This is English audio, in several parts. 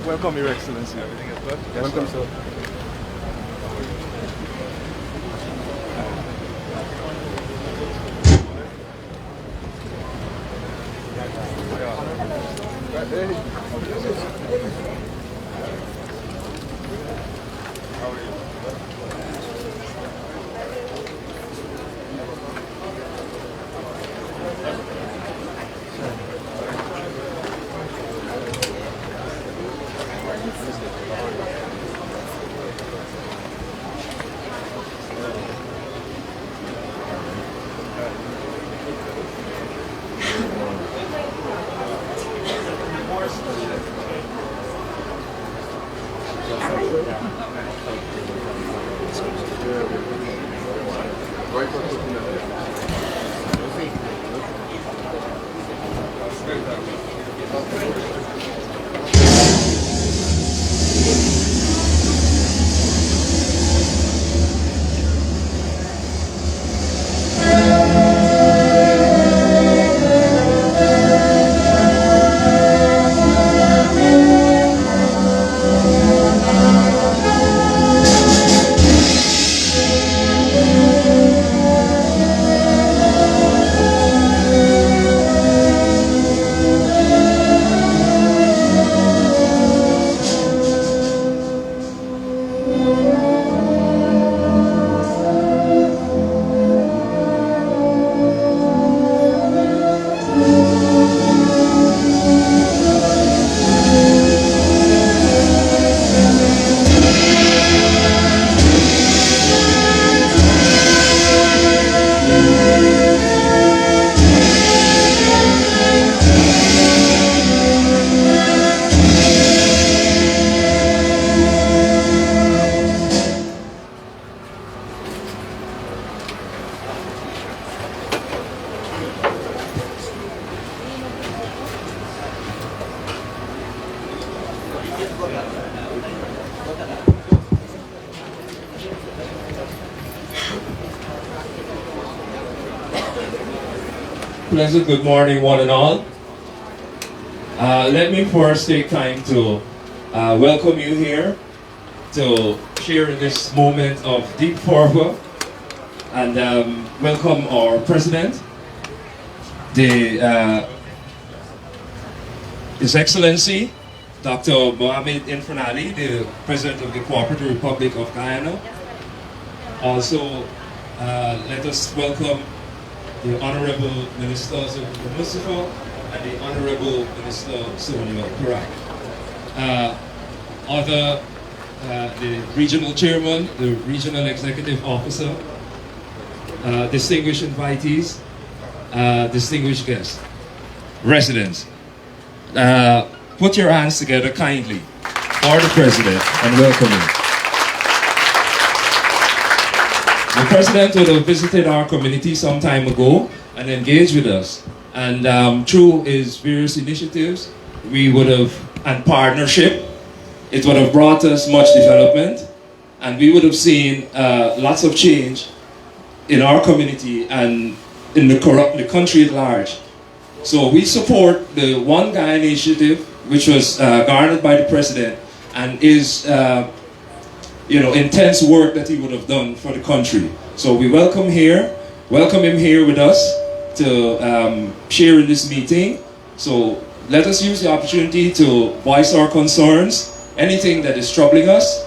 Welcome, Your Excellency. Everything is good? Yes, Welcome, sir. sir. How are you? Pleasant good morning, one and all. Let me first take time to welcome you here to share in this moment of deep fervor and welcome our president, His Excellency Dr. Mohamed Irfaan Ali, the President of the Cooperative Republic of Guyana. Also, let us welcome the Honorable Minister Mustafa and the Honorable Minister Sonia Parak. The regional chairman, the regional executive officer, distinguished invitees, distinguished guests, residents. Put your hands together kindly for the President and welcome him. The President would have visited our community some time ago and engaged with us. And through his various initiatives, we would have, and partnership, it would have brought us much development. And we would have seen lots of change in our community and in the country at large. So we support the One Guyana initiative, which was garnered by the President, and is intense work that he would have done for the country. So we welcome him here with us to share in this meeting. So let us use the opportunity to voice our concerns, anything that is troubling us.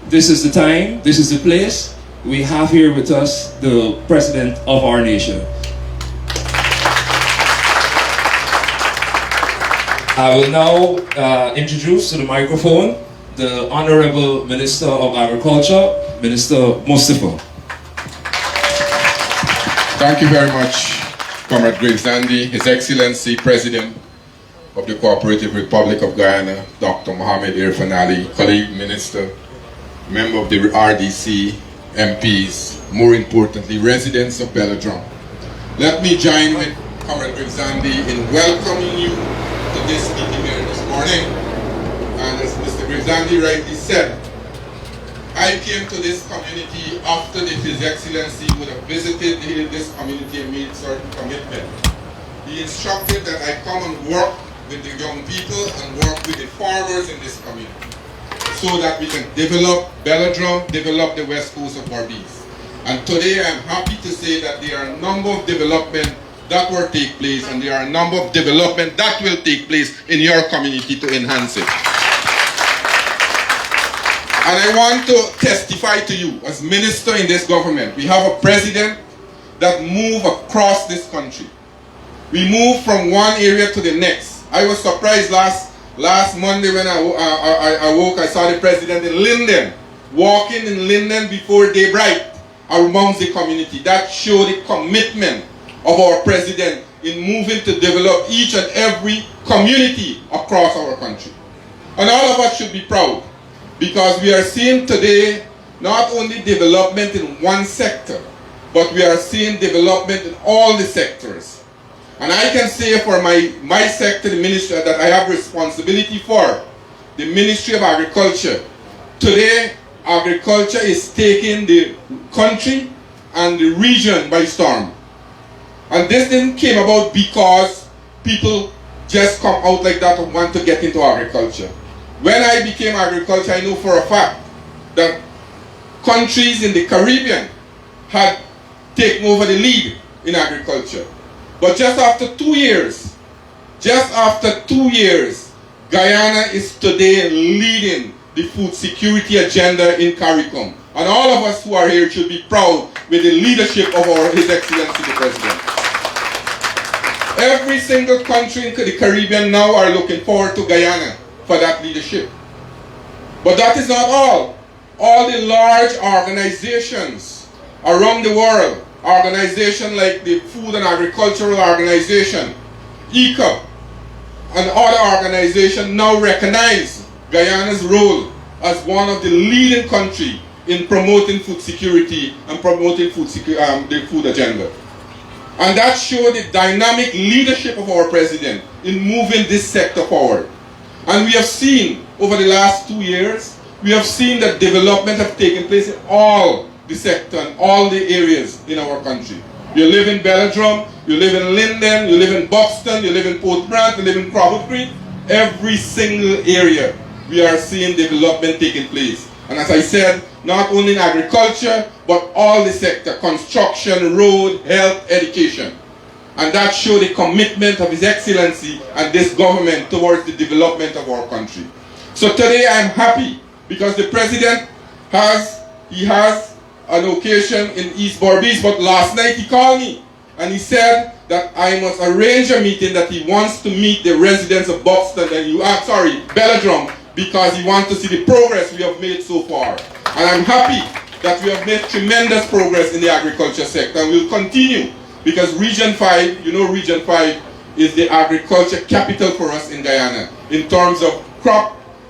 This is the time, this is the place. We have here with us the President of our nation. I will now introduce to the microphone the Honorable Minister of Agriculture, Minister Mustafa. Thank you very much, Comrade Gravesandi, His Excellency President of the Cooperative Republic of Guyana, Dr. Mohamed Irfaan Ali, colleague minister, member of the RDC, MPs, more importantly, residents of Belladrum. Let me join with Comrade Gravesandi in welcoming you to this meeting here this morning. And as Mr. Gravesandi rightly said, I came to this community after His Excellency would have visited this community and made certain commitment. He instructed that I come and work with the young people and work with the farmers in this community so that we can develop Belladrum, develop the west coast of Berbice. And today I'm happy to say that there are a number of development that will take place, and there are a number of development that will take place in your community to enhance it. And I want to testify to you as minister in this government. We have a president that moves across this country. We move from one area to the next. I was surprised last Monday when I woke, I saw the president in Linden, walking in Linden before daybreak amongst the community. That showed the commitment of our president in moving to develop each and every community across our country. And all of us should be proud, because we are seeing today not only development in one sector, but we are seeing development in all the sectors. And I can say for my sector, the ministry that I have responsibility for, the Ministry of Agriculture, today agriculture is taking the country and the region by storm. And this didn't came about because people just come out like that and want to get into agriculture. When I became agriculture, I know for a fact that countries in the Caribbean had taken over the lead in agriculture. But just after 2 years, Guyana is today leading the food security agenda in CARICOM. And all of us who are here should be proud with the leadership of His Excellency the President. Every single country in the Caribbean now are looking forward to Guyana for that leadership. But that is not all. All the large organizations around the world, organizations like the Food and Agricultural Organization, ECA, and other organizations now recognize Guyana's role as one of the leading countries in promoting food security and promoting the food agenda. And that showed the dynamic leadership of our president in moving this sector forward. And we have seen over the last 2 years, we have seen that development have taken place in all the sector and all the areas in our country. You live in Belladrum, you live in Linden, you live in Buxton, you live in Port Brant, you live in Crawford Creek. Every single area we are seeing development taking place. And as I said, not only in agriculture, but all the sector, construction, road, health, education. And that showed the commitment of His Excellency and this government towards the development of our country. So today I'm happy because the President has an occasion in East Berbice, but last night he called me and he said that I must arrange a meeting, that he wants to meet the residents of Buxton and Belladrum, because he wants to see the progress we have made so far. And I'm happy that we have made tremendous progress in the agriculture sector, and we'll continue, because Region 5, you know, Region 5 is the agriculture capital for us in Guyana in terms of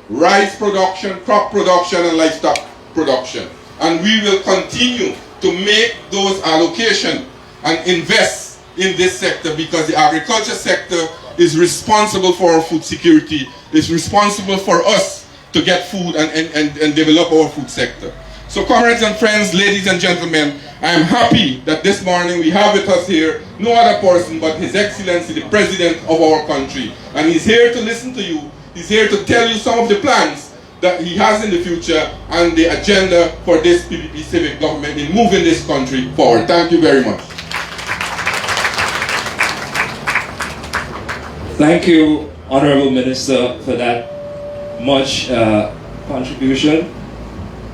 rice production, crop production, and livestock production. And we will continue to make those allocations and invest in this sector, because the agriculture sector is responsible for our food security. It's responsible for us to get food and develop our food sector. So comrades and friends, ladies and gentlemen, I am happy that this morning we have with us here no other person but His Excellency the President of our country. And he's here to listen to you. He's here to tell you some of the plans that he has in the future and the agenda for this PPP civic government in moving this country forward. Thank you very much. Thank you, Honorable Minister, for that much contribution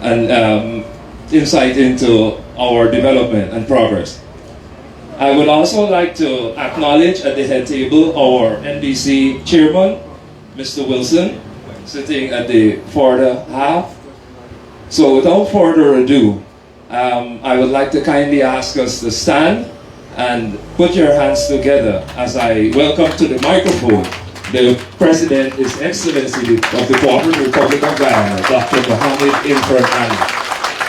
and insight into our development and progress. I would also like to acknowledge at the head table our NDC chairman, Mr. Wilson, sitting at the further half. So without further ado, I would like to kindly ask us to stand and put your hands together as I welcome to the microphone the President, His Excellency of the Cooperative Republic of Guyana, Dr. Mohamed Irfaan Ali.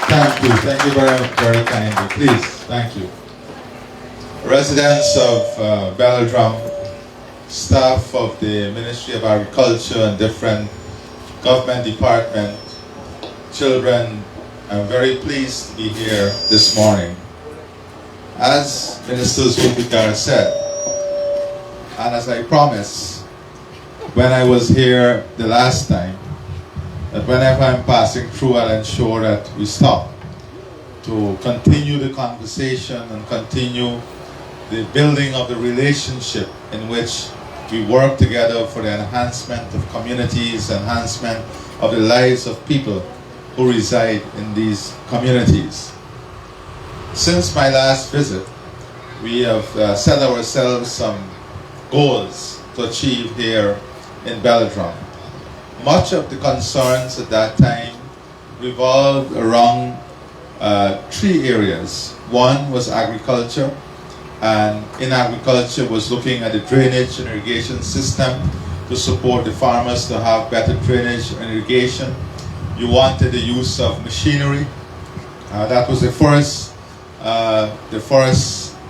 Thank you very kindly. Please, thank you. Residents of Belladrum, staff of the Ministry of Agriculture and different government departments, children, I'm very pleased to be here this morning. As Minister Zulfikar said, and as I promised, when I was here the last time, that whenever I'm passing through, I'll ensure that we stop to continue the conversation and continue the building of the relationship in which we work together for the enhancement of communities, enhancement of the lives of people who reside in these communities. Since my last visit, we have set ourselves some goals to achieve here in Belgium. Much of the concerns at that time revolved around three areas. One was agriculture, and in agriculture was looking at the drainage and irrigation system to support the farmers to have better drainage and irrigation. You wanted the use of machinery. That was the first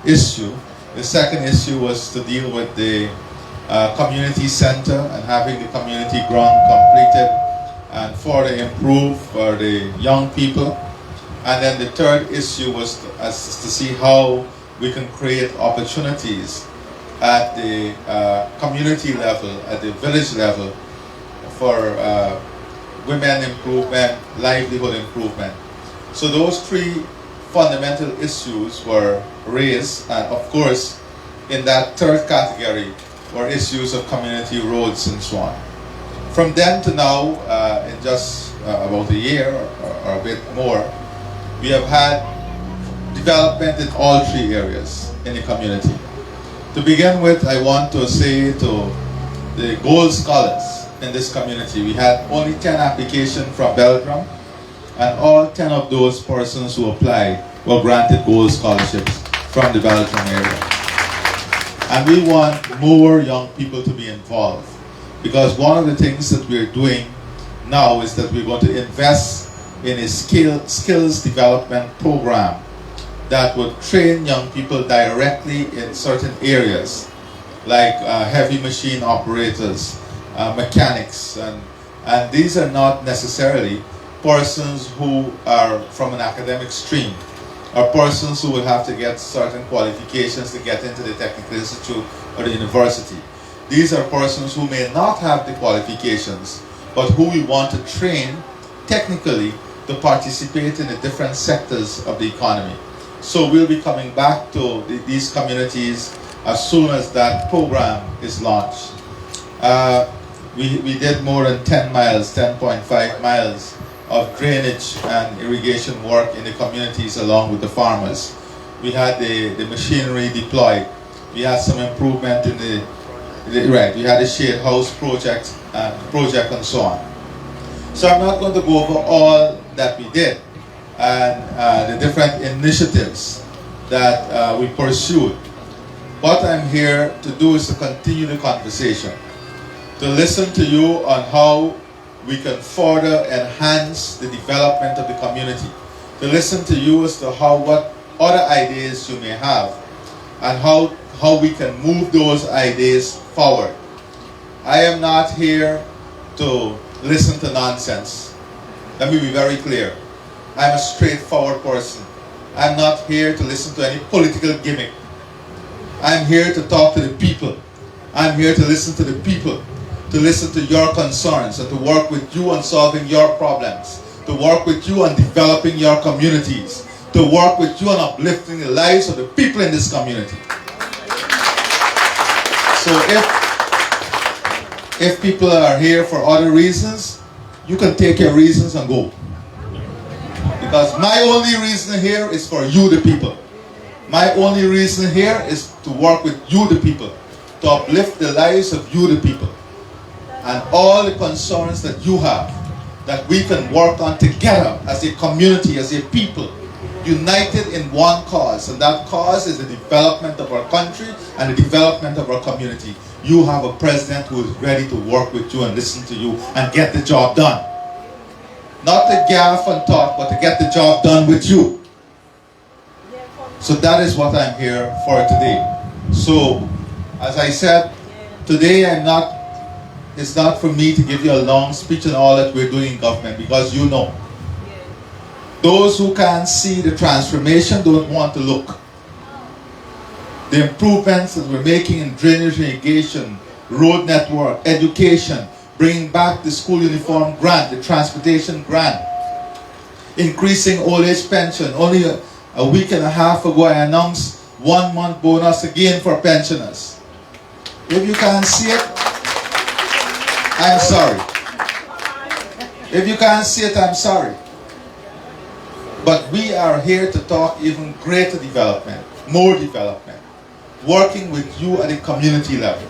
issue. The second issue was to deal with the community center and having the community ground completed and further improve for the young people. And then the third issue was to see how we can create opportunities at the community level, at the village level, for women improvement, livelihood improvement. So those three fundamental issues were raised, and of course, in that third category were issues of community roads and so on. From then to now, in just about a year or a bit more, we have had development in all three areas in the community. To begin with, I want to say to the gold scholars in this community, we had only 10 applications from Belgium, and all 10 of those persons who applied were granted gold scholarships from the Belgium area. And we want more young people to be involved, because one of the things that we're doing now is that we're going to invest in a skills development program that would train young people directly in certain areas, like heavy machine operators, mechanics, and these are not necessarily persons who are from an academic stream, or persons who will have to get certain qualifications to get into the technical institute or the university. These are persons who may not have the qualifications, but who we want to train technically to participate in the different sectors of the economy. So we'll be coming back to these communities as soon as that program is launched. We did more than 10 miles, 10.5 miles of drainage and irrigation work in the communities along with the farmers. We had the machinery deployed. We had some improvement in we had a shade house project and so on. So I'm not going to go over all that we did and the different initiatives that we pursued. What I'm here to do is to continue the conversation, to listen to you on how we can further enhance the development of the community, to listen to you as to what other ideas you may have and how we can move those ideas forward. I am not here to listen to nonsense. Let me be very clear. I'm a straightforward person. I'm not here to listen to any political gimmick. I'm here to talk to the people. I'm here to listen to the people, to listen to your concerns and to work with you on solving your problems, to work with you on developing your communities, to work with you on uplifting the lives of the people in this community. So if people are here for other reasons, you can take your reasons and go. Because my only reason here is for you, the people. My only reason here is to work with you, the people, to uplift the lives of you, the people, and all the concerns that you have, that we can work on together as a community, as a people, united in one cause, and that cause is the development of our country and the development of our community. You have a president who is ready to work with you and listen to you and get the job done. Not to gaff and talk, but to get the job done with you. So that is what I'm here for today. So, as I said, today it's not for me to give you a long speech on all that we're doing in government, because you know. Those who can't see the transformation don't want to look. The improvements that we're making in drainage, irrigation, road network, education, bringing back the school uniform grant, the transportation grant, increasing old age pension. Only a week and a half ago I announced 1 month bonus again for pensioners. If you can't see it, I'm sorry. If you can't see it, I'm sorry. But we are here to talk even greater development, more development, working with you at the community level.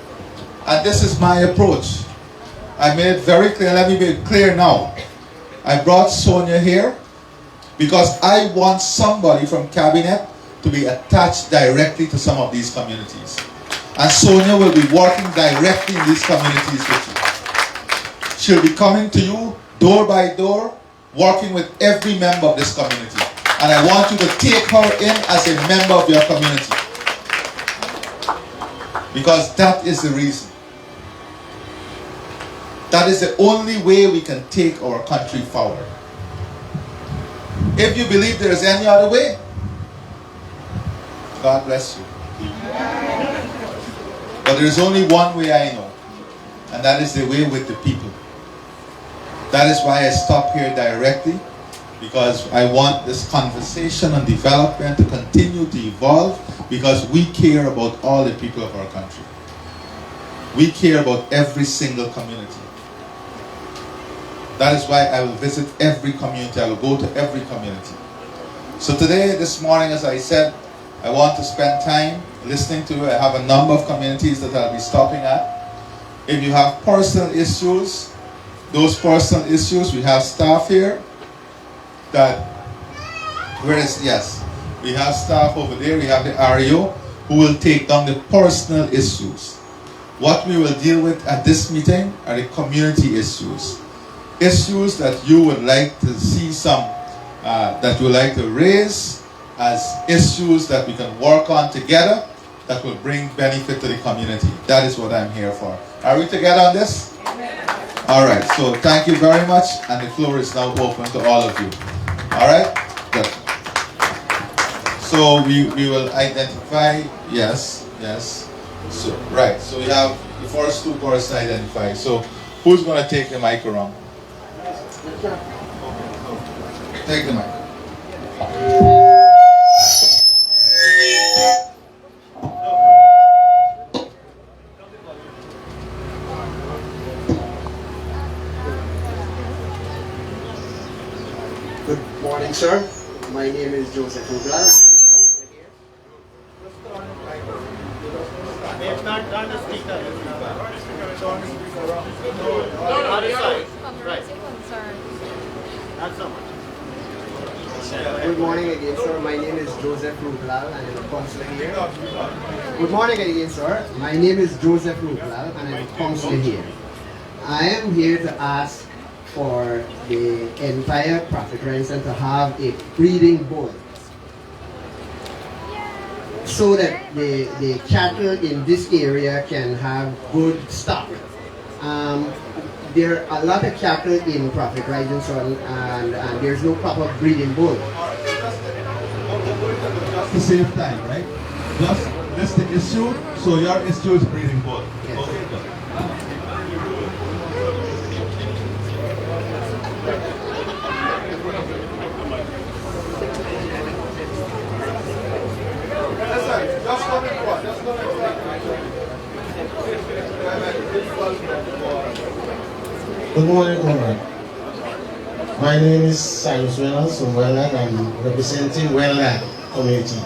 And this is my approach. I made it very clear. Let me be clear now. I brought Sonia here because I want somebody from cabinet to be attached directly to some of these communities. And Sonia will be working directly in these communities with you. She'll be coming to you door by door, working with every member of this community. And I want you to take her in as a member of your community. Because that is the reason. That is the only way we can take our country forward. If you believe there is any other way, God bless you. But there is only one way I know, and that is the way with the people. That is why I stop here directly, because I want this conversation on development to continue to evolve, because we care about all the people of our country. We care about every single community. That is why I will visit every community. I will go to every community. So today, this morning, as I said, I want to spend time listening to you. I have a number of communities that I'll be stopping at. If you have personal issues, those personal issues, we have staff here that, yes, we have staff over there. We have the REO who will take down the personal issues. What we will deal with at this meeting are the community issues. Issues that you would like to see that you would like to raise as issues that we can work on together that will bring benefit to the community. That is what I'm here for. Are we together on this? Amen. All right, so thank you very much, and the floor is now open to all of you. All right? Good. So we will identify, yes. So, right, so we have the first two persons identified. So who's going to take the mic around? Take the mic. Good morning, sir. My name is Joseph Rubla. They have not done the speaker. Right. Not so much. Good morning again, sir. My name is Joseph Rublal and I'm a counselor here. Good morning again, sir. My name is Joseph Rublal and I'm a counselor here. I am here to ask for the entire Prophet Ransom to have a breeding bull so that the cattle in this area can have good stock. There are a lot of cattle in Prophet Rising Sun and there's no proper breeding bull. Just to save time, right? Just list the issue, so your issue is breeding bull. Yes. Okay, good. Good morning, comrade. My name is Cyrus Wells from Welland. I'm representing Welland community.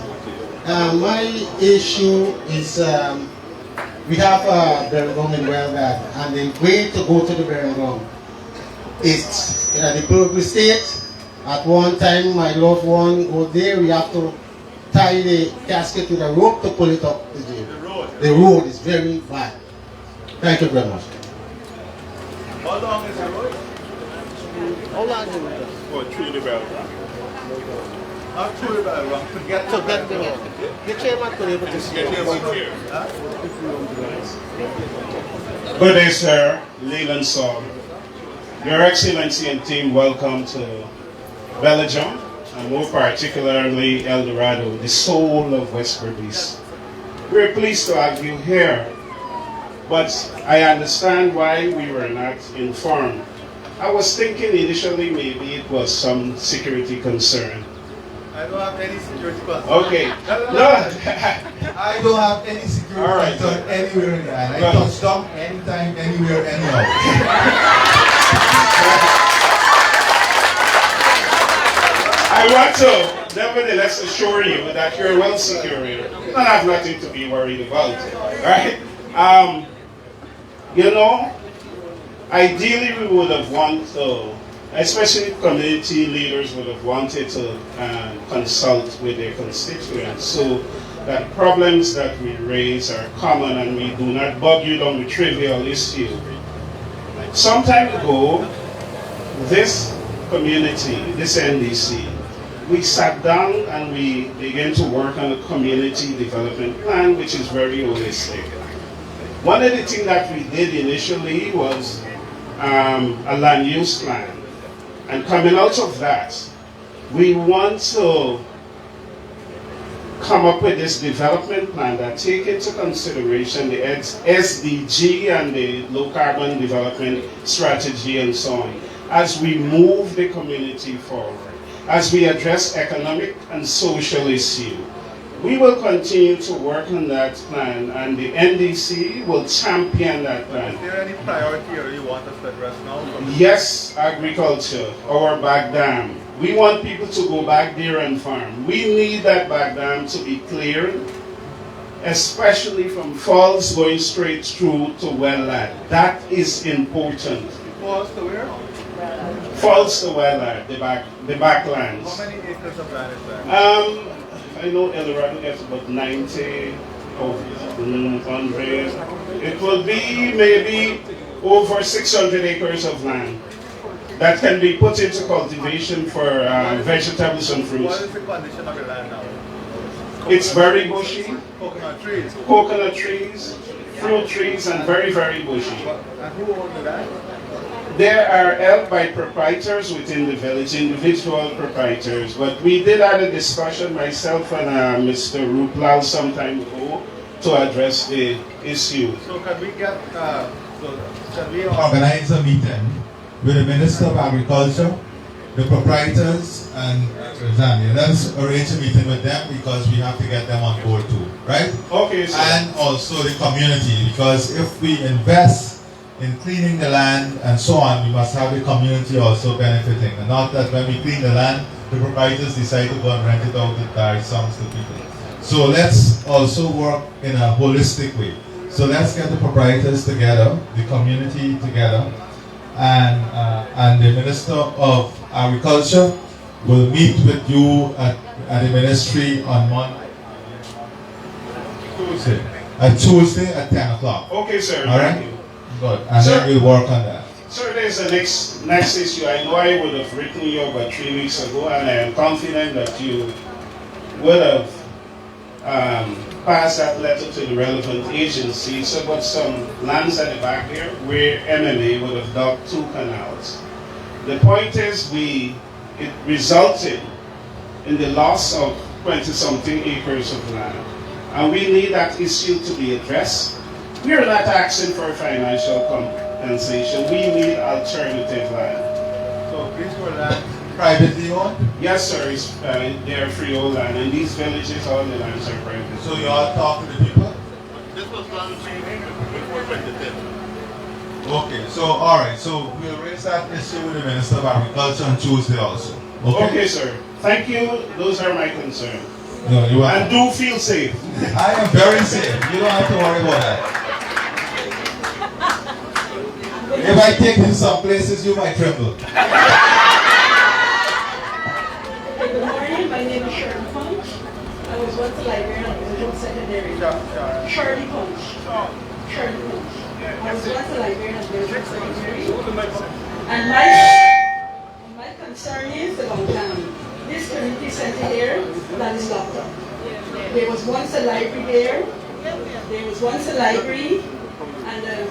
My issue is we have a burial ground in Welland, and the way to go to the burial ground is in the Berbice state. At one time, my loved one go there. We have to tie the casket with a rope to pull it up. The road is very bad. Thank you very much. How long is the road? How long is it? Oh, through the bell. Not through the bell, to get to the road. The chairman could able to see. Good day, sir. Leland Saul. Your Excellency and team, welcome to Belgium, and more particularly El Dorado, the soul of West Berbice. We're pleased to have you here but I understand why we were not informed. I was thinking initially maybe it was some security concern. I don't have any security concern. Okay. No. I don't have any security All right. concern anywhere in the island. I Good. touch down anytime, anywhere, anyhow. I want to nevertheless assure you that you're well secured and have nothing to be worried about. Right? You know, ideally we would have wanted to, especially community leaders would have wanted to consult with their constituents so that problems that we raise are common and we do not bog you down with trivial issues. Some time ago, this community, this NDC, we sat down and we began to work on a community development plan which is very holistic. One of the things that we did initially was a land use plan. And coming out of that, we want to come up with this development plan that take into consideration the SDG and the low carbon development strategy and so on, as we move the community forward, as we address economic and social issues. We will continue to work on that plan, and the NDC will champion that plan. Is there any priority area you want us to address now? Yes, agriculture, our back dam. We want people to go back there and farm. We need that back dam to be cleared, especially from falls going straight through to wetland. That is important. Falls to where? Falls to wetland, the backlands. How many acres of land is that? I know El Dorado gets about 90 or 100. It will be maybe over 600 acres of land that can be put into cultivation for vegetables and What fruits. is the condition of the land now? It's very bushy, Coconut trees. coconut trees, fruit trees, and very, very bushy. And who owns the land? There are held by proprietors within the village, individual proprietors, but we did have a discussion, myself and Mr. Ruplal some time ago, to address the issue. So can we get, can we organize a meeting with the Minister of Agriculture, the proprietors, and Zambia? Let's arrange a meeting with them because we have to get them on board too, right? Okay, sir. And also the community, because if we invest in cleaning the land and so on, we must have the community also benefiting. And not that when we clean the land, the proprietors decide to go and rent it out at large sums to people. So let's also work in a holistic way. So let's get the proprietors together, the community together, and the Minister of Agriculture will meet with you at the ministry on Monday. Tuesday at 10 o'clock. Okay, sir. All Thank right? you. Good. And then we'll work on that. Sir, there's the next issue. I know I would have written you about 3 weeks ago, and I am confident that you would have passed that letter to the relevant agencies about some lands at the back here where MMA would have dug 2 canals. The point is it resulted in the loss of 20-something acres of land, and we need that issue to be addressed. We are not asking for financial compensation. We need alternative land. So these were land privately owned? Yes, sir. They are freehold land. In these villages, all the lands are private. So you all talk to the people? This was planned before 2010. Okay, so all right, so we'll raise that issue with the Minister of Agriculture on Tuesday also. Okay, Okay, sir. Thank you. Those are my concerns. No, you are. And do feel safe. I am very safe. You don't have to worry about that. If I take you some places, you might tremble. Good morning, my name is Shirley Punch. I was once a librarian at Berbice Secondary. Shirley Punch. Shirley Punch. I was once a librarian at Berbice Secondary. And my concern is about this community center here that is locked up. There was once a library there. There was once a library and a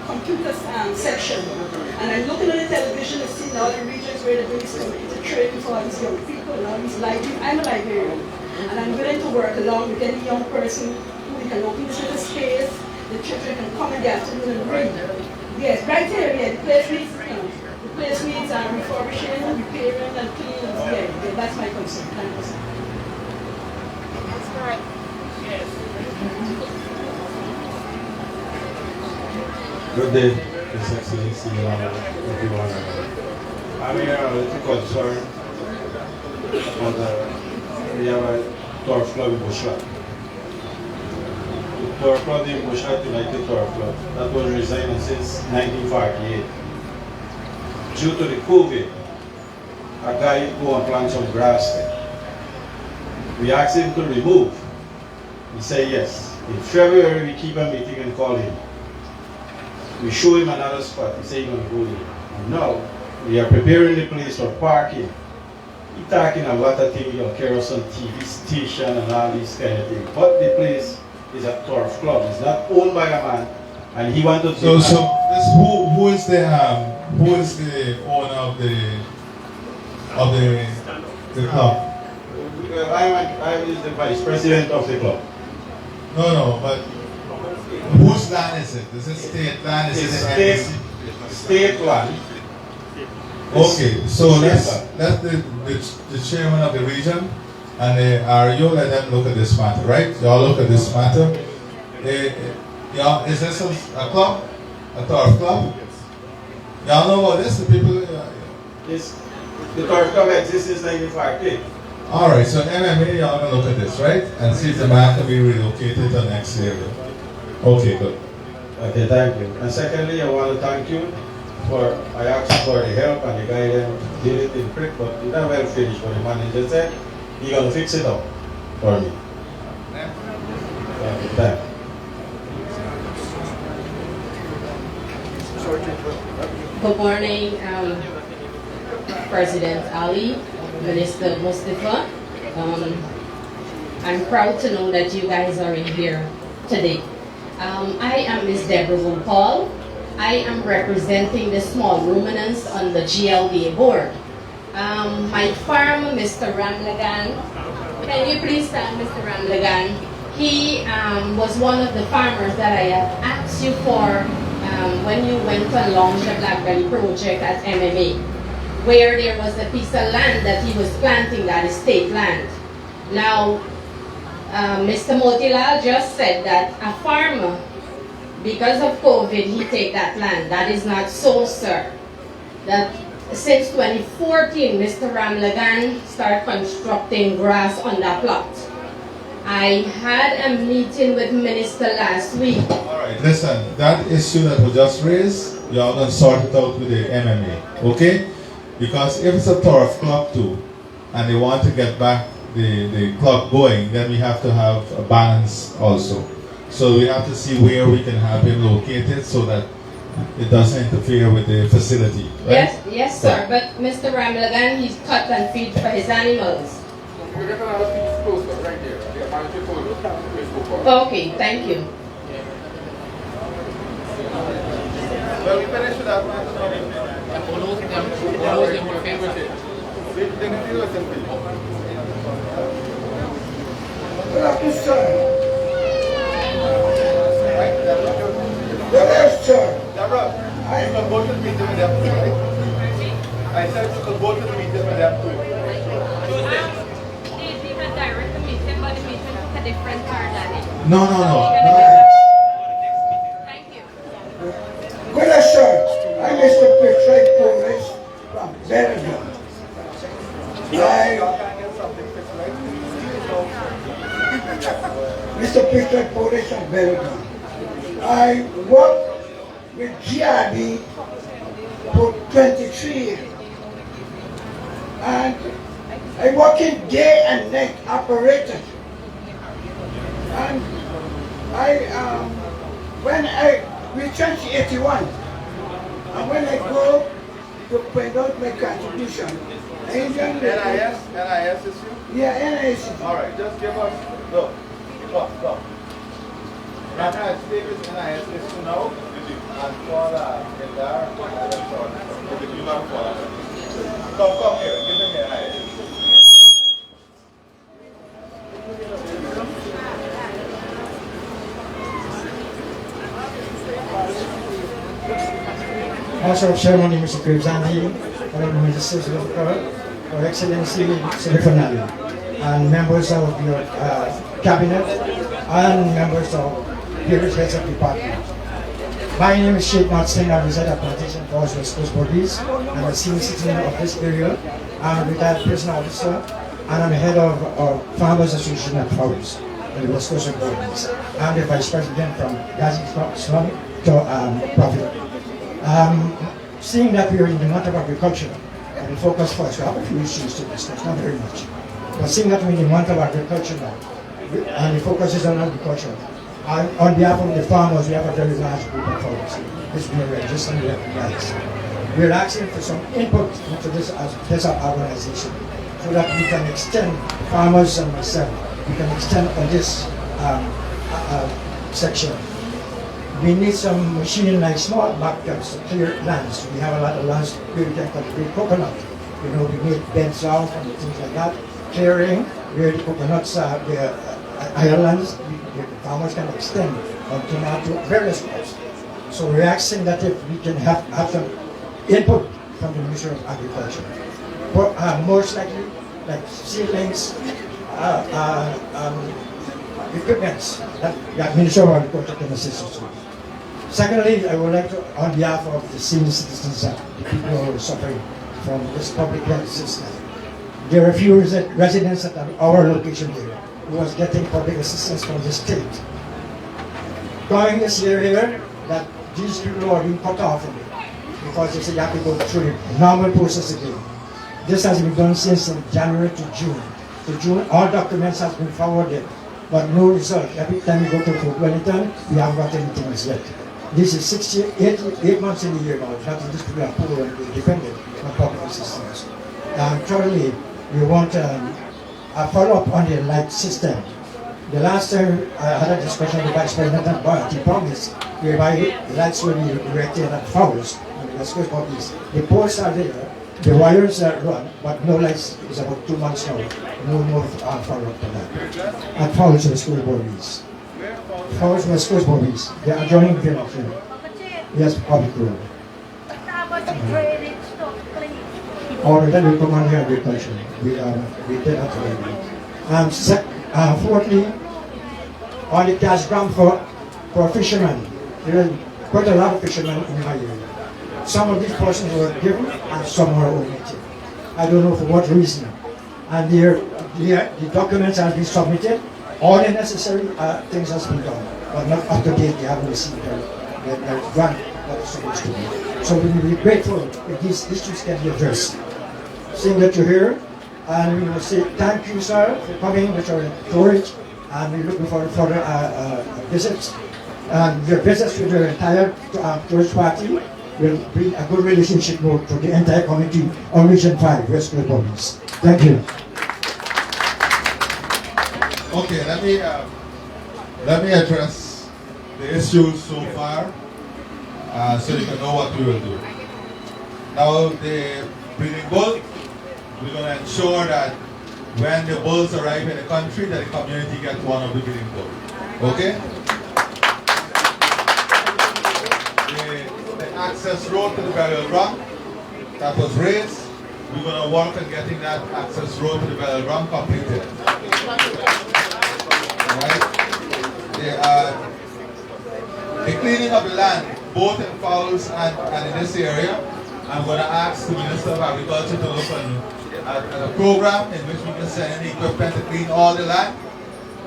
computer section. And I'm looking on the television and seeing all the regions where they're doing this computer training for all these young people and all these libraries. I'm a librarian. And I'm willing to work along with any young person who we can open this little space the children can come in the afternoon and read. Yes, right here, yeah, the place needs, the place needs refurbishing, repairing, and cleaning. Yeah, that's my concern. Thank you, sir. That's right. Yes. Good day, His Excellency, everyone. I'm here a little concerned about we have a turf club in Bushland. The turf club in Bushland United Turf Club that was resigning since 1948. Due to the COVID, a guy go and plant some grass there. We asked him to remove. He said yes. In February, we keep a meeting and call him. We show him another spot. He said he's going to go there. And now, we are preparing the place for parking. He's talking a lot of things, kerosene TV station and all these kind of things. But the place is a turf club. It's not owned by a man, and he wanted to. So who is the owner of the club? I am the vice president of the club. No, but whose land is it? Is it state land? Is it State land. Okay, so let's let the chairman of the region and REO let them look at this matter, right? Y'all look at this matter. Y'all, is this a club? A turf club? Y'all know about this? The people. Yes, the turf club exists since 1948. All right, so MMA, y'all gonna look at this, right? And see if the man can be relocated to next area. Okay, good. Okay, thank you. And secondly, I want to thank you for, I asked for the help and the guidance, did it in quick, but it's not well finished. But the manager said, he's going to fix it up for me. Okay, thank you. Good morning, President Ali, Minister Mustafa. I'm proud to know that you guys are in here today. I am Ms. Deborah Paul. I am representing the small ruminants on the GLDA board. My farmer, Mr. Ramlagan, can you please stand, Mr. Ramlagan? He was one of the farmers that I had asked you for when you went to launch the Blackberry project at MMA, where there was a piece of land that he was planting, that is state land. Now, Mr. Motilal just said that a farmer, because of COVID, he take that land. That is not so, sir. That since 2014, Mr. Ramlagan started constructing grass on that plot. I had a meeting with Minister last week. All right, listen, that issue that was just raised, y'all gonna sort it out with the MMA, okay? Because if it's a turf club too, and they want to get back the club going, then we have to have a balance also. So we have to see where we can have him located so that it doesn't interfere with the facility, right? Yes, sir. But Mr. Ramlagan, he's cut and feed for his animals. Okay, thank you. Well, we finished with that. Deborah, I will go to the meeting with them too, right? I said you could go to the meeting with them too. We had direct meeting, but the meeting took a different turn than it. No. Thank you. Good sir, I'm Mr. Patrick Police from Berbice. Mr. Patrick Police from Berbice. I work with GRD for 23 years. And I work in day and night operator. And when I returned to 81, and when I go to find out my contribution, NIS is you? Yeah, NIS. Alright, just give us, look. Right now, it's Davis NIS is you now, and for in there, come here, give him your NIS. Master of Ceremony, Mr. Berbice, Honorable Ministers of Her Excellency Irfaan Ali, and members of your cabinet, and members of various heads of departments. My name is Sheikh Singh. I reside at Plantation Forest, West Coast Berbice. I'm a senior citizen of this area. I'm a retired prison officer, and I'm head of Farmers Association at Forest in the West Coast of Berbice. I'm the vice president from Gazi Slum to Profit. Seeing that we are in the month of agriculture, I will focus first. We have a few issues to discuss, not very much. But seeing that we're in the month of agriculture now, and the focus is on agriculture, on behalf of the farmers, we have a very large group of farmers. This we are registering and recognized. We're asking for some input into this organization so that we can extend, farmers and myself, we can extend on this section. We need some machine like small backcuts to clear lands. We have a lot of lands where we can cultivate coconut. You know, we need beds off and things like that. Clearing where the coconuts are, the islands, the farmers can extend on tomato, various crops. So we're asking that if we can have some input from the Ministry of Agriculture. But most likely, like seedlings, equipments that the Ministry of Agriculture can assist us with. Secondly, I would like to, on behalf of the senior citizens, the people who are suffering from this public health system, there are a few residents at our location here who was getting public assistance from the state. Going this year here, that these people are being cut off because they say you have to go through the normal process again. This has been done since January to June. To June, all documents have been forwarded, but no result. Every time we go to Fort Wellington, we haven't got anything as yet. This is 8 months in a year now. That these people are poor and dependent on public assistance. Thirdly, we want a follow-up on the light system. The last time I had a discussion with Vice President Barrett, he promised whereby the lights will be erected at Forest and the West Coast Berbice. The poles are there, the wires are run, but no lights. It's about 2 months now. No more follow-up for that. At Forest, West Coast Berbice. Forest, West Coast Berbice. They are adjoining village. Yes, public road. Or then we come on here agriculture. We did that already. Fourthly, on the cash grant for fishermen. There are quite a lot of fishermen in my area. Some of these persons were given and some were omitted. I don't know for what reason. And the documents have been submitted. All the necessary things has been done, but not up to date. They haven't received the grant that is supposed to be. So we will be grateful if these issues can be addressed. Seeing that you're here, and we will say thank you, sir, for coming with your courage, and we're looking forward for visits. And your visits with your entire tourist party will bring a good relationship to the entire community on Region 5, West Coast Berbice. Thank you. Okay, let me address the issues so far, so you can know what we will do. Now, the breeding bull, we're going to ensure that when the bulls arrive in the country, that the community gets one of the breeding bulls. Okay? The access road to the burial ground that was raised, we're going to work on getting that access road to the burial ground completed. The cleaning of the land, both in Fowls and in this area, I'm going to ask the Minister of Agriculture to look on a program in which we can send any equipment to clean all the land,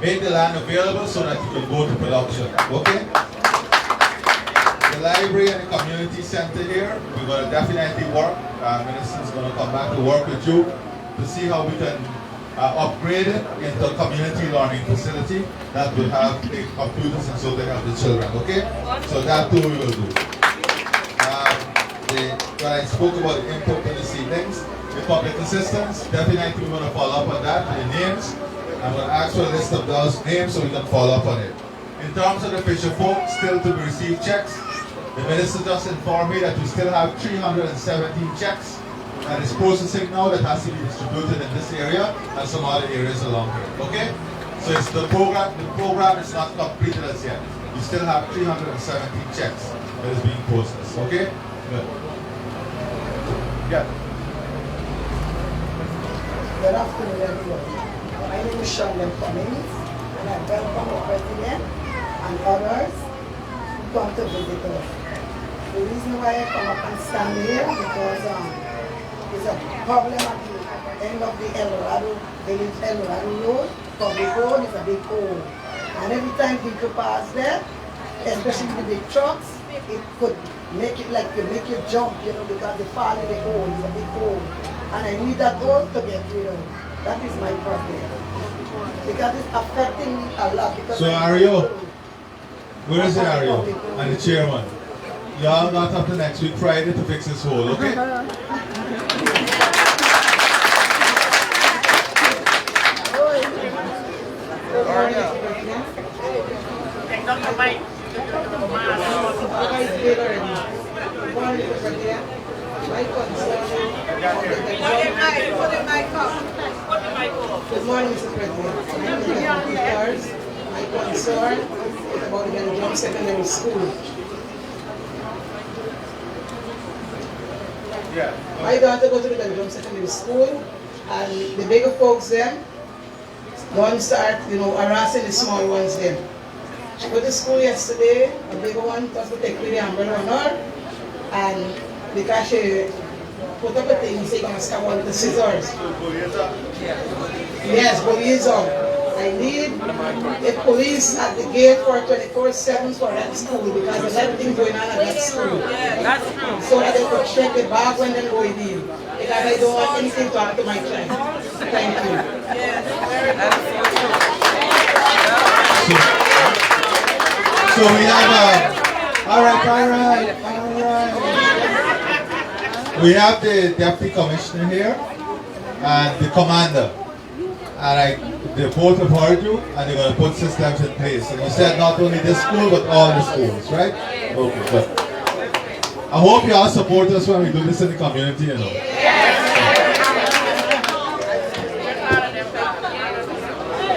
make the land available so that you can go to production. Okay? The library and the community center here, we're going to definitely work. Minister is going to come back to work with you to see how we can upgrade it into a community learning facility that will have the computers and so they help the children. Okay? So that too we will do. When I spoke about the input and the seedlings, the public assistance, definitely we're going to follow up on that with the names. I'm going to ask for a list of those names so we can follow up on it. In terms of the fisher folk still to receive checks, the minister just informed me that we still have 317 checks that is processing now that has to be distributed in this area and some other areas along here. Okay? So it's the program is not completed as yet. We still have 317 checks. that is being processed. Okay? Good. Yeah. Good afternoon, everyone. My name is Shirley Cummings, and I welcome the President and others who come to visit us. The reason why I come up and stand here because there's a problem at the end of the El Dorado Village, El Dorado Road. Public road is a big hole. And every time people pass there, especially the big trucks, it could make it like you make you jump, you know, because they fall in the hole, it's a big hole. And I need that hole to get rid of. That is my problem. Because it's affecting me a lot. Because So Ario, where is the Ario and the chairman? Y'all got up to next week Friday to fix this hole, okay? Good morning, Mr. President. My concern is about the Belgium Secondary School. My daughter go to the Belgium Secondary School, and the bigger folks there don't start, you know, harassing the small ones there. She went to school yesterday, a bigger one was to take with the umbrella on her, and because she put up a thing, he said, gonna stab out the scissors. Yes, police on. I need a police at the gate for 24/7 for that school because there's everything going on at that school. That's true. So that they could check the bag when they're going in. Because I don't want anything to happen to my child. Thank you. So we have all right. We have the deputy commissioner here and the commander. And they both have heard you and they're going to put systems in place. And you said not only this school but all the schools, right? Okay, good. I hope you all support us when we do this in the community, you know.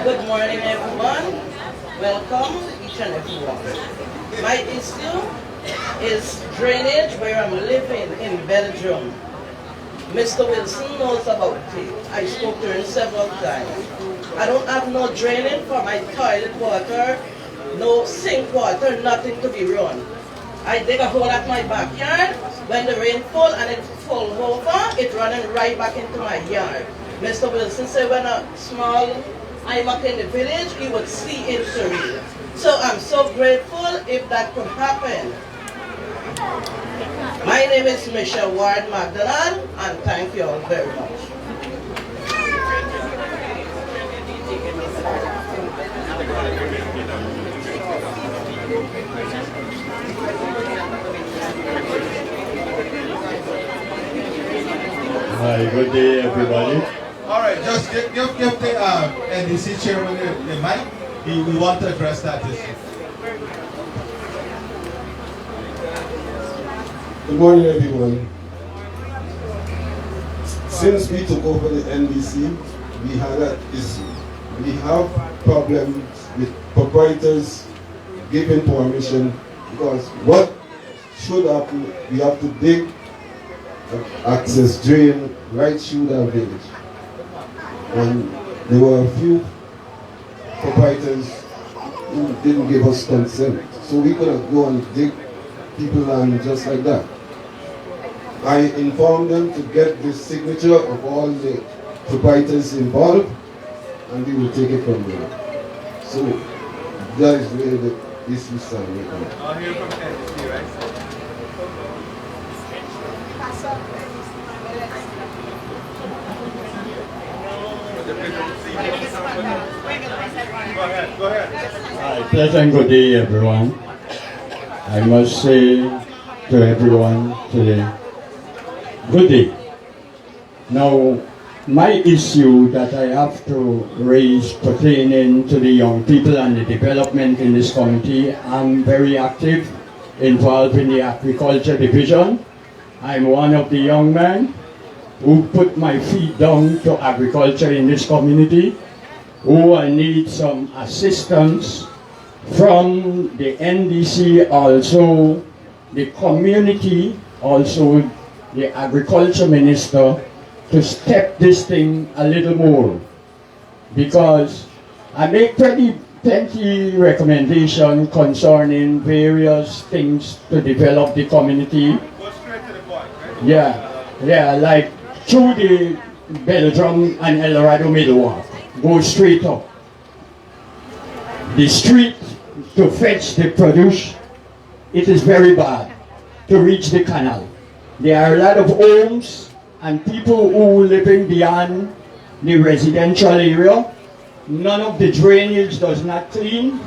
Good morning, everyone. Welcome, each and everyone. My issue is drainage where I'm living in Belgium. Mr. Wilson knows about it. I spoke to him several times. I don't have no draining for my toilet water, no sink water, nothing to be run. I dig a hole at my backyard. When the rain falls and it falls over, it running right back into my yard. Mr. Wilson said when a small IMAC in the village, he would see into it. So I'm so grateful if that could happen. My name is Michelle Ward McDonald, and thank you all very much. Hi, good day, everybody. All right, just give the NDC chairman the mic. We want to address that issue. Good morning, everyone. Since we took over the NDC, we had an issue. We have problems with proprietors giving permission because what should happen, we have to dig access drain right through that village. And there were a few proprietors who didn't give us consent. So we couldn't go and dig people land just like that. I informed them to get the signature of all the proprietors involved and we will take it from there. So that is where the issue started right now. I'll hear from NDC, right? Go ahead. Hi, pleasant good day, everyone. I must say to everyone today, good day. Now, my issue that I have to raise pertaining to the young people and the development in this community, I'm very active, involved in the agriculture division. I'm one of the young men who put my feet down to agriculture in this community, who I need some assistance from the NDC also the community, also the agriculture minister, to step this thing a little more. Because I make plenty recommendation concerning various things to develop the community. Go straight to the point, right? Yeah, like through the Belgium and El Dorado Middle Walk. Go straight up. The street to fetch the produce, it is very bad to reach the canal. There are a lot of homes and people who living beyond the residential area. None of the drainage does not clean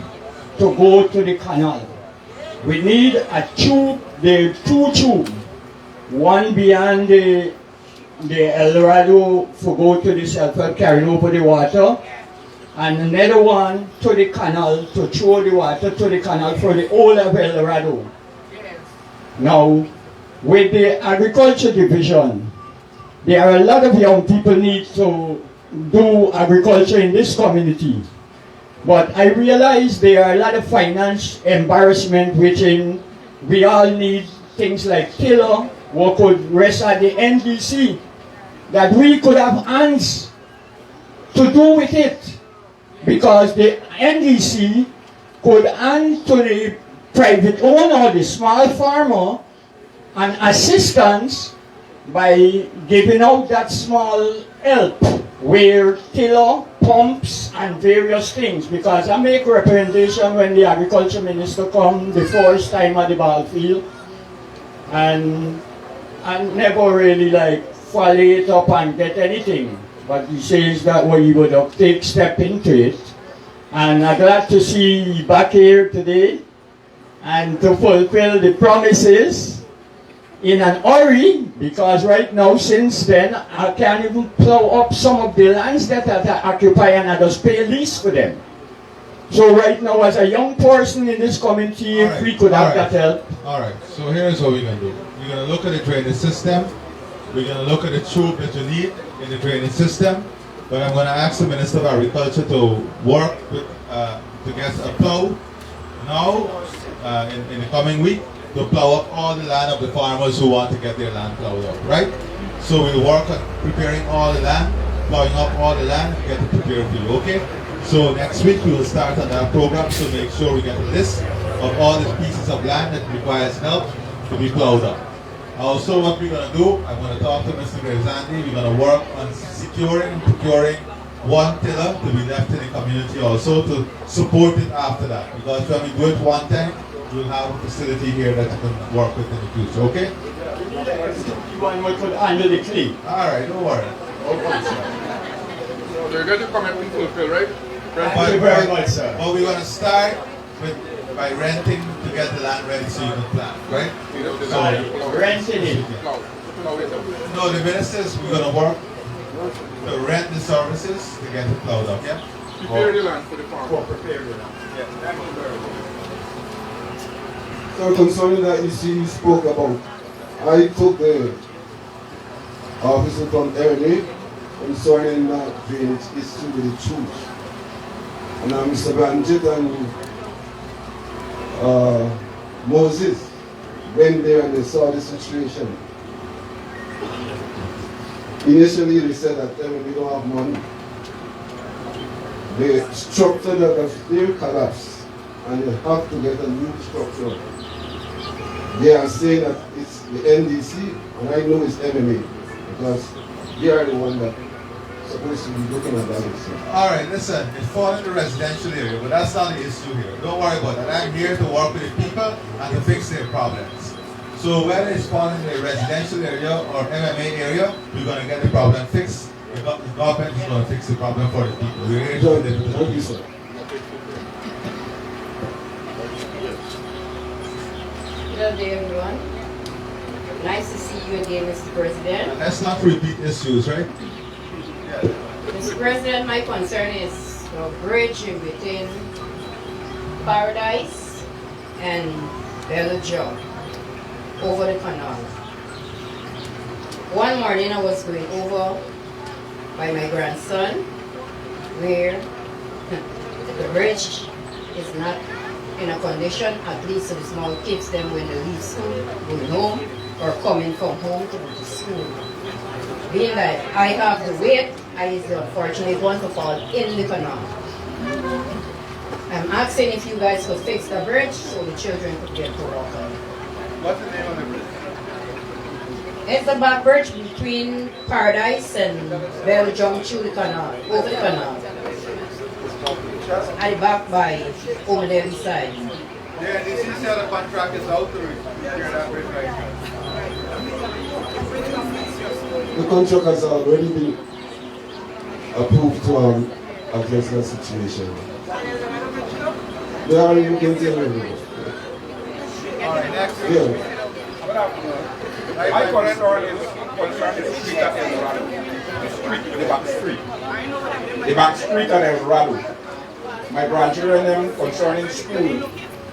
to go to the canal. We need a tube, the two tubes, one beyond the El Dorado to go to the self-help carrying over the water, and another one to the canal to throw the water to the canal for the whole of El Dorado. Now, with the agriculture division, there are a lot of young people need to do agriculture in this community. But I realize there are a lot of finance embarrassment within. We all need things like tiller, what could rest at the NDC, that we could have hands to do with it. Because the NDC could hand to the private owner, the small farmer, an assistance by giving out that small help where tiller, pumps, and various things. Because I make recommendation when the agriculture minister come the first time at the ball field, and never really like follow it up and get anything. But he says that he would have take step into it. And I'm glad to see you back here today and to fulfill the promises in an hurry, because right now, since then, I can't even plow up some of the lands that I occupy, and I just pay a lease for them. So right now, as a young person in this community, if we could have that help. All right, so here's what we're going to do. We're going to look at the drainage system. We're going to look at the tube that you need in the drainage system. But I'm going to ask the Minister of Agriculture to work with, to get a plow now in the coming week, to plow up all the land of the farmers who want to get their land plowed up, right? So we'll work on preparing all the land, plowing up all the land, and get it prepared for you, okay? So next week we will start on that program to make sure we get a list of all the pieces of land that requires help to be plowed up. Also, what we're going to do, I'm going to talk to Mr. Gravesandi. We're going to work on securing and procuring one tiller to be left in the community also to support it after that. Because when we do it one time, we'll have a facility here that you can work with in the future, okay? One more could handle the clay. All right, don't worry. So they're going to commitment fulfill, right? Thank you very much, sir. But we're going to start by renting to get the land ready so you can plant, right? So renting it. No, the ministers, we're going to work to rent the services to get it plowed up, yeah? Prepare the land for the farm. Prepare the land. Yeah, thank you very much. So concerning that issue you spoke about, I took the officer from LA concerning that drainage issue with the truth. And Mr. Banjit and Moses went there and they saw the situation. Initially they said that we don't have money. The structure that was there collapsed and they have to get a new structure. They are saying that it's the NDC, and I know it's MMA, because they are the one that supposed to be looking at that issue. All right, listen, it falls in the residential area, but that's not the issue here. Don't worry about that. I'm here to work with the people and to fix their problems. So whether it's falling in the residential area or MMA area, we're going to get the problem fixed. The government is going to fix the problem for the people. We're here to live with the people. Sir. Good day, everyone. Nice to see you again, Mr. President. Let's not repeat issues, right? Mr. President, my concern is the bridge in between Paradise and Belgium over the canal. One morning I was going over by my grandson where the bridge is not in a condition, at least so the small kids them when they leave school, going home, or coming from home to go to school. Being that I have the weight, I is the unfortunate one to fall in the canal. I'm asking if you guys could fix the bridge so the children could get to walk on it. What's the name of the bridge? It's the back bridge between Paradise and Belgium through the canal, over the canal. I back by over there side. Yeah, this is how the contract is out to repair that bridge right now. The contract has already been approved to address that situation. They are you can tell me. Alright, next. Yeah. My current ordinance concerns the street at El Dorado. The back street. The back street at El Dorado. My grandchildren them concerning school,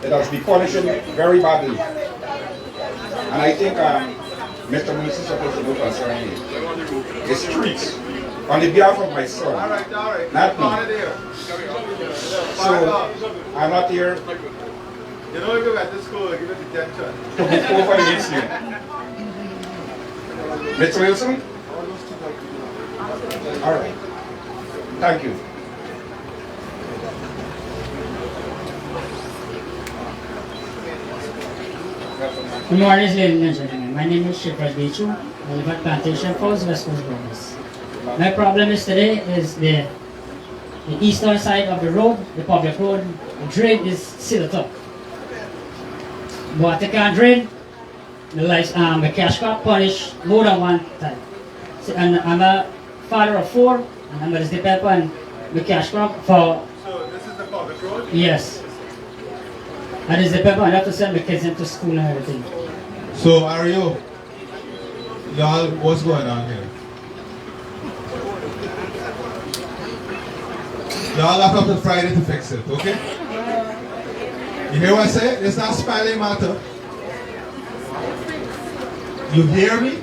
it has been punishing very badly. And I think Mr. Moose is supposed to know concerning it. The streets, on the behalf of my son, not me. So, I'm not here You know, if you get to school, give it detention. to go over the incident. Mr. Wilson? All right. Thank you. Good morning, ladies and gentlemen. My name is Berbice. I live at Plantation Falls, West Coast Berbice. My problem is today is the eastern side of the road, the public road, the drain is sealed up. But they can't drain. The cash crop punish more than one time. So, and I'm a father of 4, and I'm going to depend on the cash crop for. So this is the public road? Yes. And it's the paper I have to send my kids into school and everything. So, Mario, y'all, what's going on here? Y'all have up to Friday to fix it, okay? You hear what I say? It's not spelling matter. You hear me?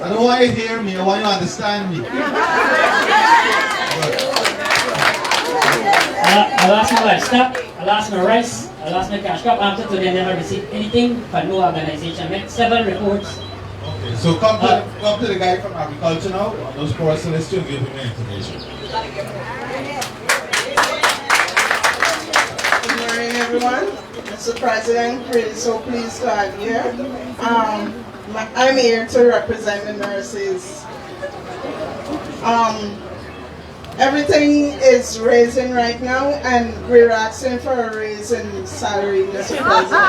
I don't want you to hear me, I want you to understand me. I lost my livestock, I lost my rice, I lost my cash crop. After today, I never received anything from no organization. I made 7 reports. Okay, so come to the guy from agriculture now, those persons to give him the information. Good morning, everyone. Mr. President, really so pleased to have you here. I'm here to represent the nurses. Everything is raising right now, and we're asking for a raise in salary, Mr. President.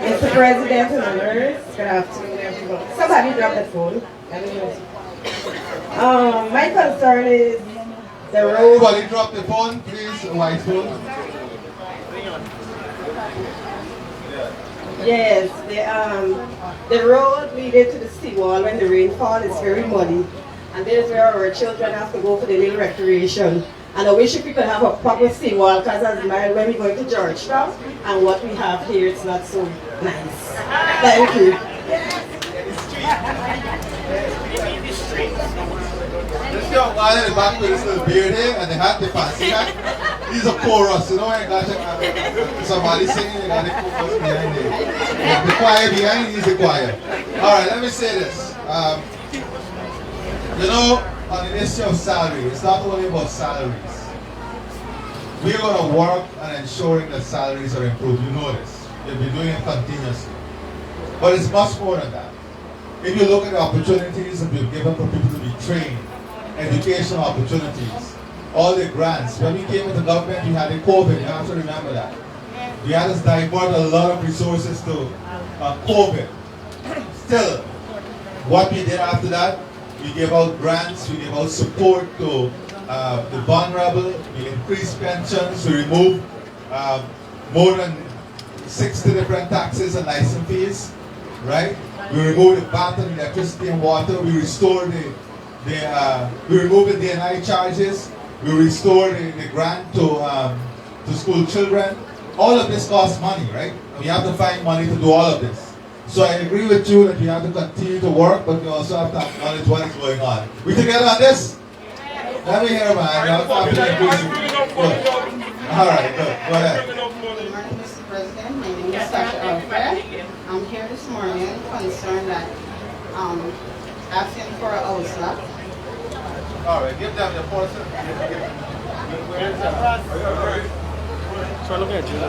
Mr. President and the nurse, good afternoon, everyone. Somebody drop the phone. My concern is the road. Somebody drop the phone, please, white phone. Yes, the road leading to the seawall when the rainfall is very muddy. And that is where our children have to go for the little recreation. And I wish if we could have a proper seawall, because as mild when we go into Georgetown, and what we have here, it's not so nice. Thank you. This young man in the back with his little beard here and the hat, the fancy hat. He's a chorus, you know, I got somebody singing, you got the chorus behind there. The choir behind, he's the choir. Alright, let me say this. You know, on the issue of salary, it's not only about salaries. We're going to work on ensuring that salaries are improved. You know this. We'll be doing it continuously. But it's much more than that. If you look at the opportunities that we've given for people to be trained, educational opportunities, all the grants. When we came into government, we had the COVID. You have to remember that. We had to divert a lot of resources to COVID. Still, what we did after that, we gave out grants, we gave out support to the vulnerable, we increased pensions, we removed more than 60 different taxes and license fees, right? We removed the VAT on electricity and water, we restored we removed the DNI charges, we restored the grant to school children. All of this costs money, right? We have to find money to do all of this. So I agree with you that we have to continue to work, but we also have to acknowledge what is going on. We together on this? Let me hear, man. Good. All right, good. Go ahead. Good morning, Mr. President. My name is Sasha Alfred. I'm here this morning concerned that asking for a house lot. All right, give them the portion. So look at you.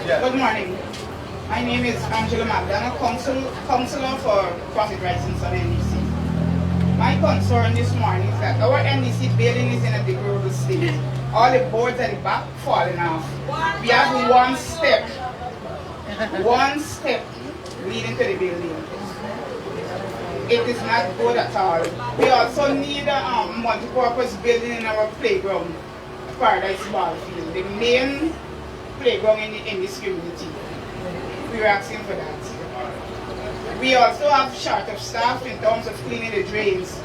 Good morning. My name is Angela McDonough, Counselor for Profit Rights in Southern NDC. My concern this morning is that our NDC building is in a deplorable state. All the boards at the back falling off. We have one step leading to the building. It is not good at all. We also need a multi-purpose building in our playground, Paradise Ball Field, the main playground in this community. We are asking for that. We also have short of staff in terms of cleaning the drains.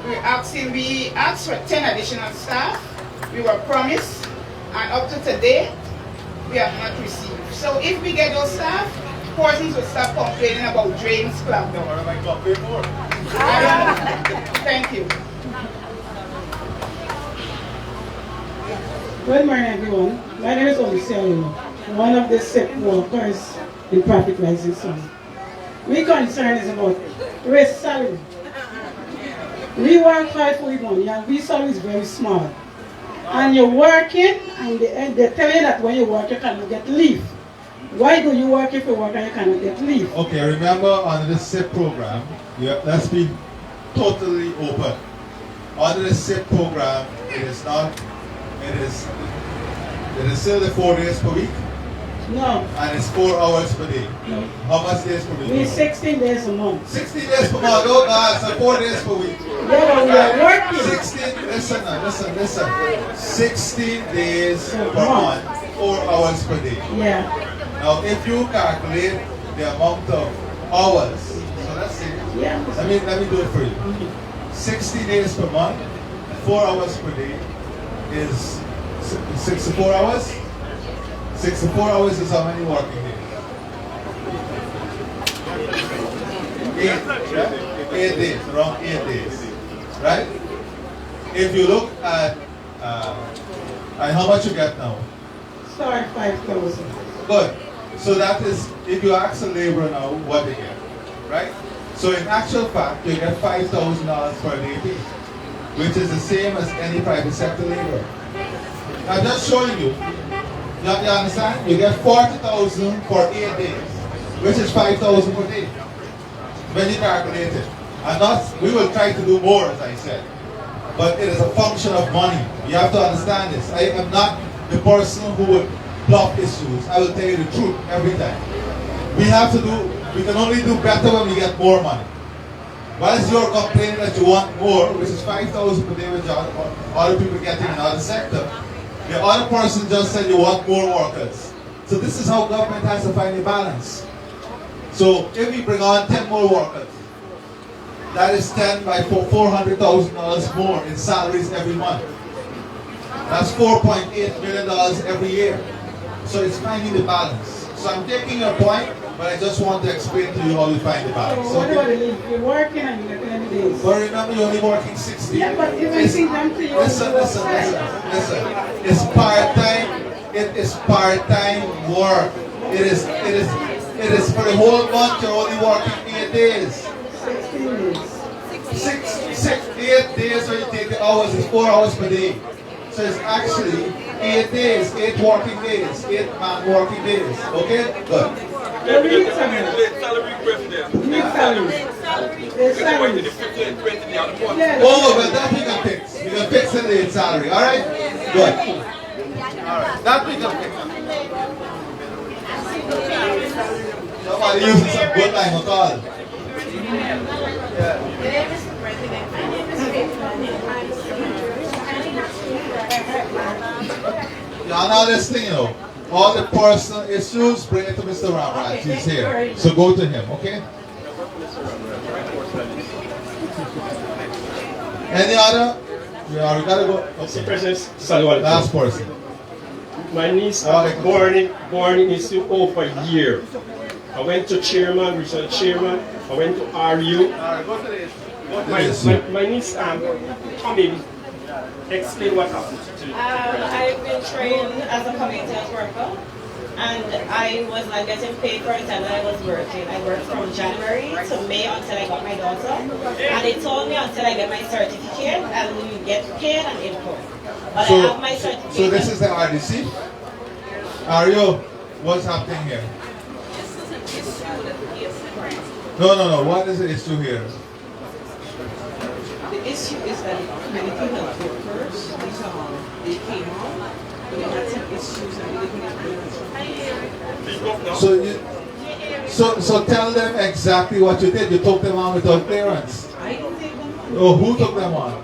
We asked for 10 additional staff. We were promised, and up to today, we have not received. So if we get those staff, persons will stop complaining about drains clogged up. I don't know. Thank you. Good morning, everyone. My name is Odysseus, one of the sick workers in Profit Rising Sun. My concern is about raise salary. We work hard for we money, and we salary is very small. And you're working, and they tell you that when you work, you cannot get leave. Why do you work if you work and you cannot get leave? Okay, remember on this SIP program, let's be totally open. Under the SIP program, it is still the 4 days per week? No. And it's 4 hours per day? No. How much days per week? We 16 days a month. 16 days per month, oh God, so 4 days per week. Yeah, we are working. 16, listen. 16 days per month, 4 hours per day. Yeah. Now, if you calculate the amount of hours, so let's see. Yeah. Let me do it for you. 60 days per month, 4 hours per day is 64 hours. 64 hours is how many working days? 8 days, around 8 days, right? If you look at and how much you get now? Start 5,000. Good. So that is, if you ask a laborer now what they get, right? So in actual fact, you get $5,000 per day pay, which is the same as any private sector laborer. I'm just showing you. You understand? You get 40,000 for 8 days, which is 5,000 per day. When you calculate it. And we will try to do more, as I said. But it is a function of money. You have to understand this. I am not the person who would bluff issues. I will tell you the truth every time. We can only do better when we get more money. Whilst you're complaining that you want more, which is 5,000 per day, which other people getting in other sector, the other person just said you want more workers. So this is how government has to find a balance. So if we bring on 10 more workers, that is 10 by $400,000 more in salaries every month. That's $4.8 million every year. So it's finding the balance. So I'm taking your point, but I just want to explain to you how we find the balance. So what about the leave? You're working and you get 10 days. But remember, you're only working 60. Yeah, but if I see them to you, listen. It's part-time. It is part-time work. It is for the whole month. You're only working 8 days. 16 days. 8 days when you take the hours. It's 4 hours per day. So it's actually 8 days, 8 working days, 8 working days. Okay? Good. Salary president. Oh, but that we can fix. We can fix the late salary. All right? Good. All right. That we can fix. Somebody using some good line of call. Y'all now listening, you know. All the personal issues, bring it to Mr. Ramraj. He's here. So go to him, okay? Any other Yeah, we gotta go. Mr. President, Salwal. Last person. My niece born in Issue over a year. I went to chairman, regional chairman. I went to RU. My niece, come in, explain what happened to you. I've been trained as a community health worker, and I was not getting paid for the time that I was working. I worked from January to May until I got my daughter, and they told me until I get my certificate, I will get paid and income. But I have my certificate. So this is the RDC? Ario, what's happening here? No. What is the issue here? The issue is that community health workers, they came on, but they had some issues and they didn't So tell them exactly what you did. You took them on without clearance. I didn't take them on. Oh, who took them on?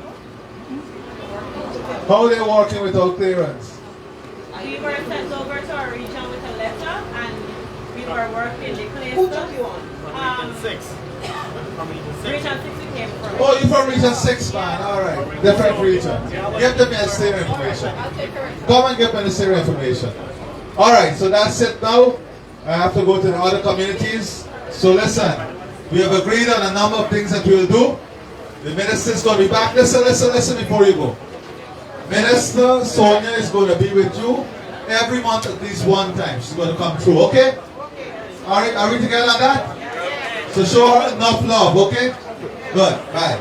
How are they working without clearance? We were sent over to our region with a letter, and we were working the place. Who took you on? Region 6. Region 6 we came from. Oh, you're from Region 6, man. Alright. Different region. Give them the same information. Come and give me the same information. Alright, so that's it now. I have to go to the other communities. So listen, we have agreed on a number of things that we'll do. The minister's going to be back. Listen before you go. Minister Sonia is going to be with you every month at least one time. She's going to come through, okay? Alright, are we together on that? So show her enough love, okay? Good, bye.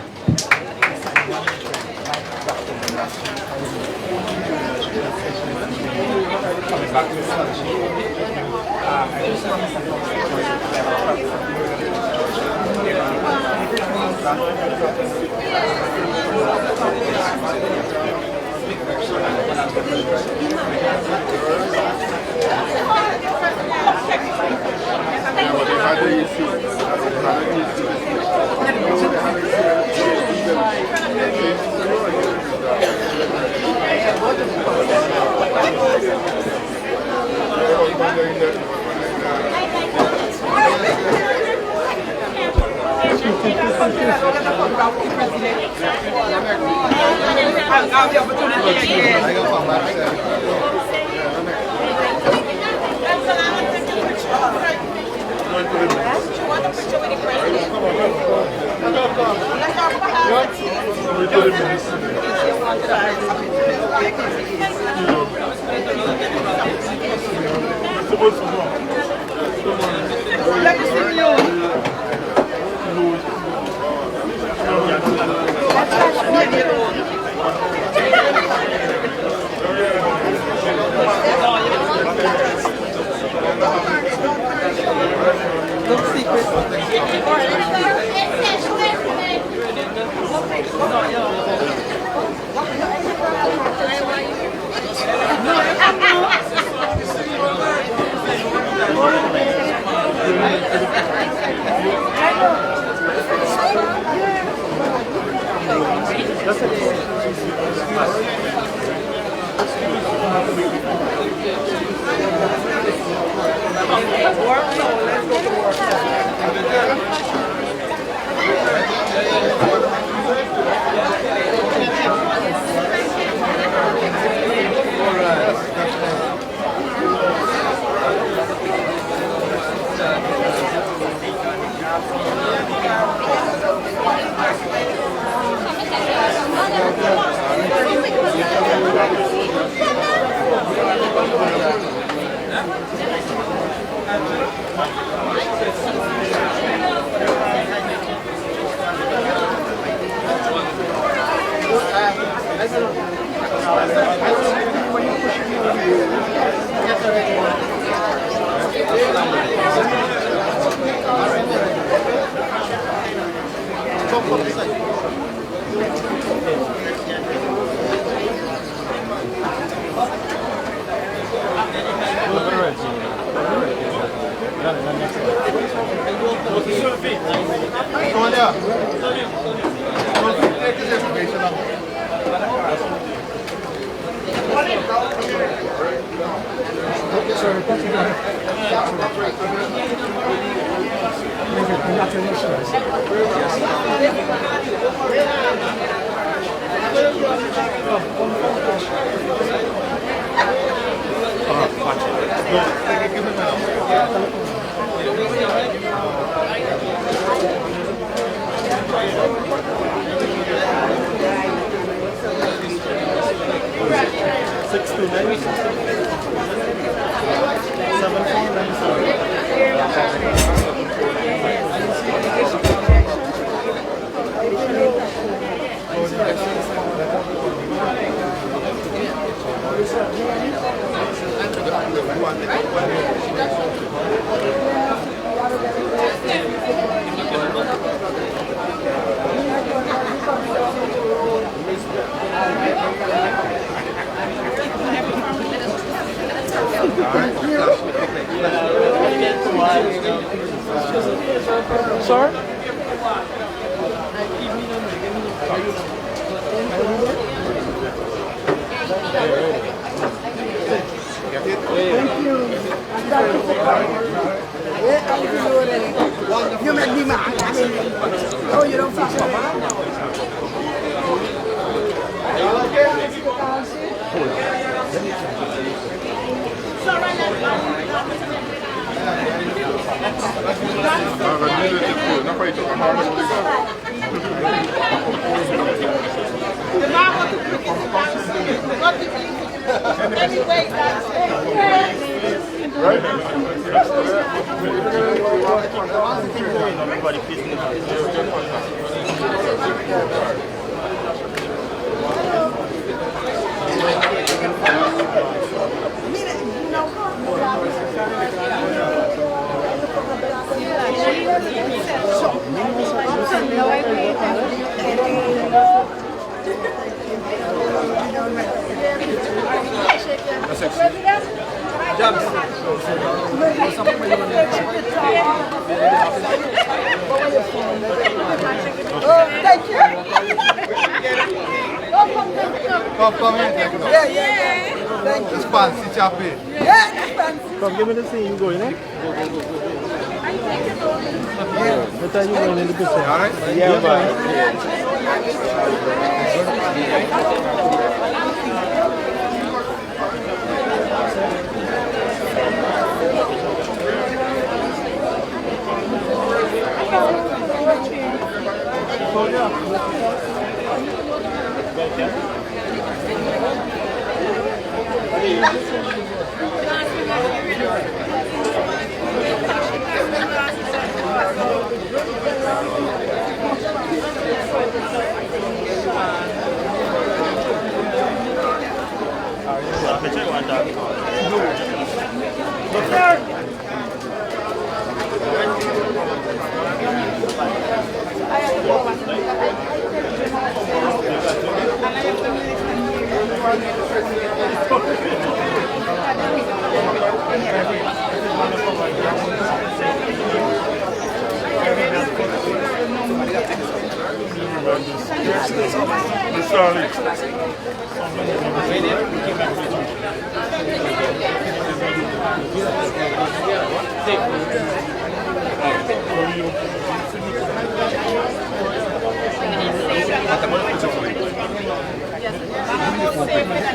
I'll have the opportunity again. Let me see you. Congratulations. You make me mad. Oh, you don't fast for me? Anyway, that's Thank you. Come in, take it off. Yeah. Thank you. It's fancy, Chappie. Yeah, it's fancy. Come give me the scene going, eh? What time you going in the business? All right? Yeah, man.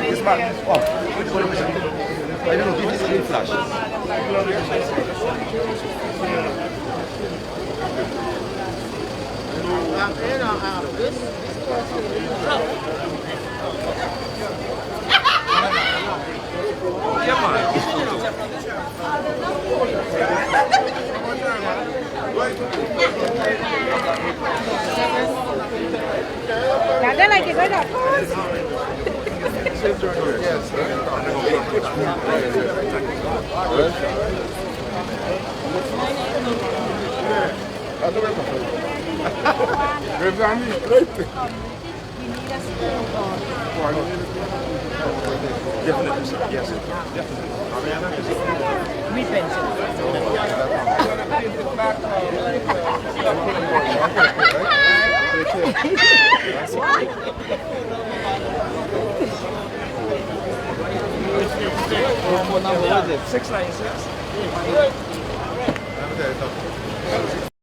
This man, I don't know, give this a little flash. Definitely, sir. Yes, definitely. We What number was it? 696.